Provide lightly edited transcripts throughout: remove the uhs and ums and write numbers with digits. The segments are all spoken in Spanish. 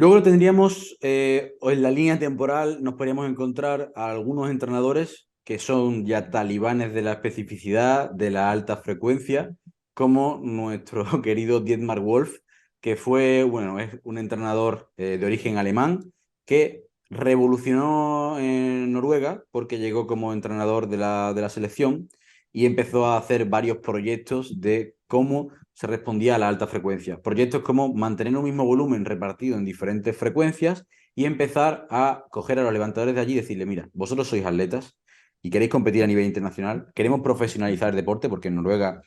Luego tendríamos, o en la línea temporal, nos podríamos encontrar a algunos entrenadores que son ya talibanes de la especificidad, de la alta frecuencia, como nuestro querido Dietmar Wolf, que fue, bueno, es un entrenador de origen alemán que revolucionó en Noruega porque llegó como entrenador de la selección y empezó a hacer varios proyectos de cómo se respondía a la alta frecuencia. Proyectos como mantener un mismo volumen repartido en diferentes frecuencias y empezar a coger a los levantadores de allí y decirle, mira, vosotros sois atletas y queréis competir a nivel internacional, queremos profesionalizar el deporte porque en Noruega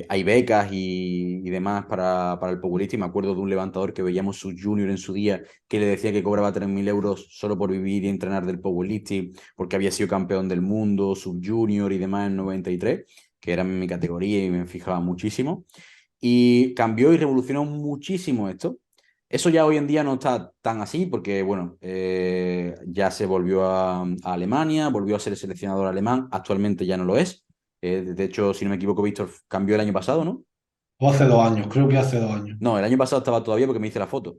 hay becas y demás para el powerlifting. Me acuerdo de un levantador que veíamos su junior en su día que le decía que cobraba 3.000 euros solo por vivir y entrenar del powerlifting porque había sido campeón del mundo, subjunior y demás en 93, que era mi categoría y me fijaba muchísimo. Y cambió y revolucionó muchísimo esto. Eso ya hoy en día no está tan así porque, bueno, ya se volvió a Alemania, volvió a ser seleccionador alemán, actualmente ya no lo es. De hecho, si no me equivoco, Víctor cambió el año pasado, ¿no? O hace 2 años, creo que hace 2 años. No, el año pasado estaba todavía porque me hice la foto.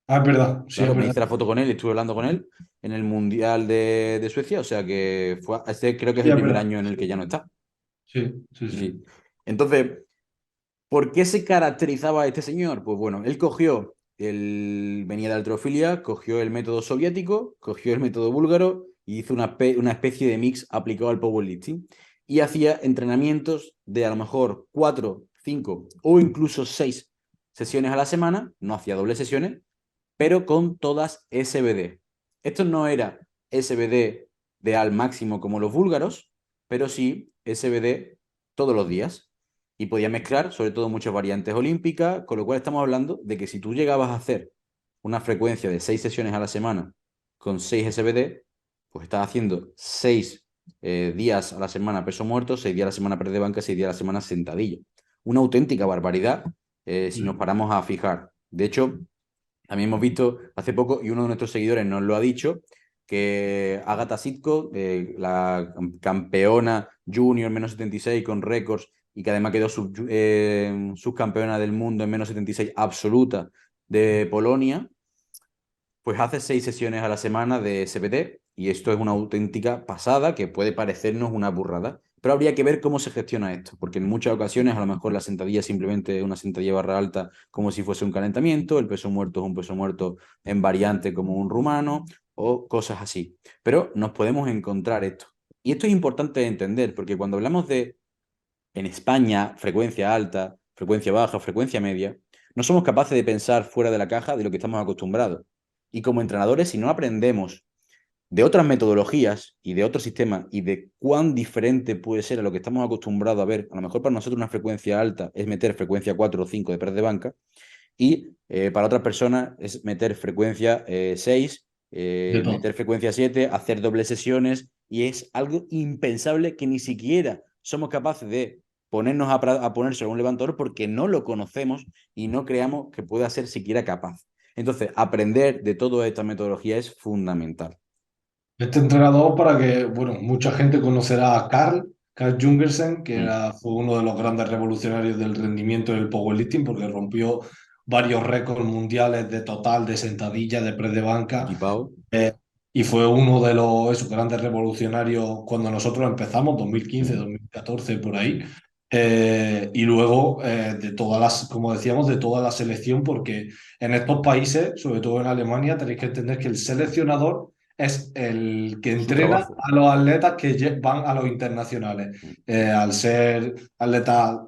Ah, es verdad, sí, Claro, es me verdad. hice la foto con él y estuve hablando con él en el Mundial de Suecia, o sea que este creo que es Sí, el es primer verdad. año en el Sí, que ya no está. sí, sí, Sí, sí. sí. Entonces, ¿por qué se caracterizaba este señor? Pues bueno, venía de halterofilia, cogió el método soviético, cogió el método búlgaro y hizo una especie de mix aplicado al powerlifting y hacía entrenamientos de a lo mejor 4, 5 o incluso 6 sesiones a la semana, no hacía dobles sesiones, pero con todas SBD. Esto no era SBD de al máximo como los búlgaros, pero sí SBD todos los días. Y podía mezclar, sobre todo, muchas variantes olímpicas, con lo cual estamos hablando de que si tú llegabas a hacer una frecuencia de 6 sesiones a la semana con 6 SBD, pues estás haciendo 6 días a la semana peso muerto, 6 días a la semana press de banca, 6 días a la semana sentadilla. Una auténtica barbaridad si nos Sí. paramos a fijar. De hecho, también hemos visto hace poco, y uno de nuestros seguidores nos lo ha dicho, que Agatha Sitko, la campeona junior menos 76 con récords y que además quedó subcampeona del mundo en menos 76 absoluta de Polonia, pues hace 6 sesiones a la semana de SBT y esto es una auténtica pasada que puede parecernos una burrada, pero habría que ver cómo se gestiona esto, porque en muchas ocasiones a lo mejor la sentadilla es simplemente una sentadilla barra alta como si fuese un calentamiento, el peso muerto es un peso muerto en variante como un rumano o cosas así, pero nos podemos encontrar esto. Y esto es importante de entender, porque cuando hablamos de en España frecuencia alta, frecuencia baja, frecuencia media, no somos capaces de pensar fuera de la caja de lo que estamos acostumbrados. Y como entrenadores, si no aprendemos de otras metodologías y de otros sistemas y de cuán diferente puede ser a lo que estamos acostumbrados a ver, a lo mejor para nosotros una frecuencia alta es meter frecuencia 4 o 5 de press de banca y para otras personas es meter frecuencia 6, De todo. meter frecuencia 7, hacer dobles sesiones y es algo impensable que ni siquiera somos capaces de ponernos a ponerse a un levantador porque no lo conocemos y no creamos que pueda ser siquiera capaz. Entonces, aprender de toda esta metodología es fundamental. Este entrenador, para que, bueno, mucha gente conocerá a Carl Jungersen, Mm. fue uno de los grandes revolucionarios del rendimiento del powerlifting, porque rompió varios récords mundiales de total, de sentadilla, de press de banca, Flipado. eh, y fue uno de los esos grandes revolucionarios cuando nosotros empezamos, 2015, Mm. 2014, por ahí. Y luego de todas las, como decíamos, de toda la selección, porque en estos países, sobre todo en Alemania, tenéis que entender que el seleccionador es el que Su entrena trabajo. a los atletas que van a los internacionales. Mm. Al ser atletas,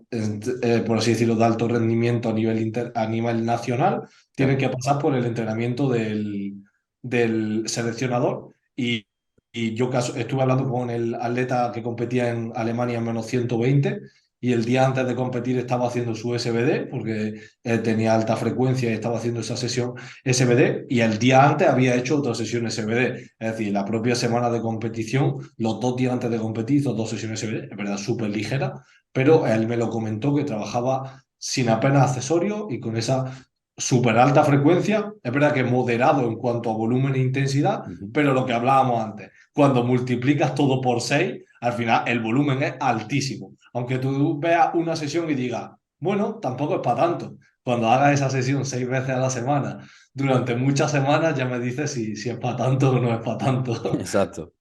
por así decirlo, de alto rendimiento a nivel, a nivel nacional, tienen Claro. que pasar por el entrenamiento del seleccionador. Y yo estuve hablando con el atleta que competía en Alemania en -120 y el día antes de competir estaba haciendo su SBD porque tenía alta frecuencia y estaba haciendo esa sesión SBD y el día antes había hecho otra sesión SBD. Es decir, la propia semana de competición, los 2 días antes de competir hizo 2 sesiones SBD, es verdad, súper ligera, pero él me lo comentó que trabajaba sin apenas accesorios y con esa súper alta frecuencia. Es verdad que moderado en cuanto a volumen e intensidad, Ujú. pero lo que hablábamos antes, cuando multiplicas todo por 6 al final el volumen es altísimo. Aunque tú veas una sesión y digas, bueno, tampoco es para tanto, cuando haga esa sesión 6 veces a la semana, durante muchas semanas, ya me dices si es para tanto o no es para tanto. Exacto.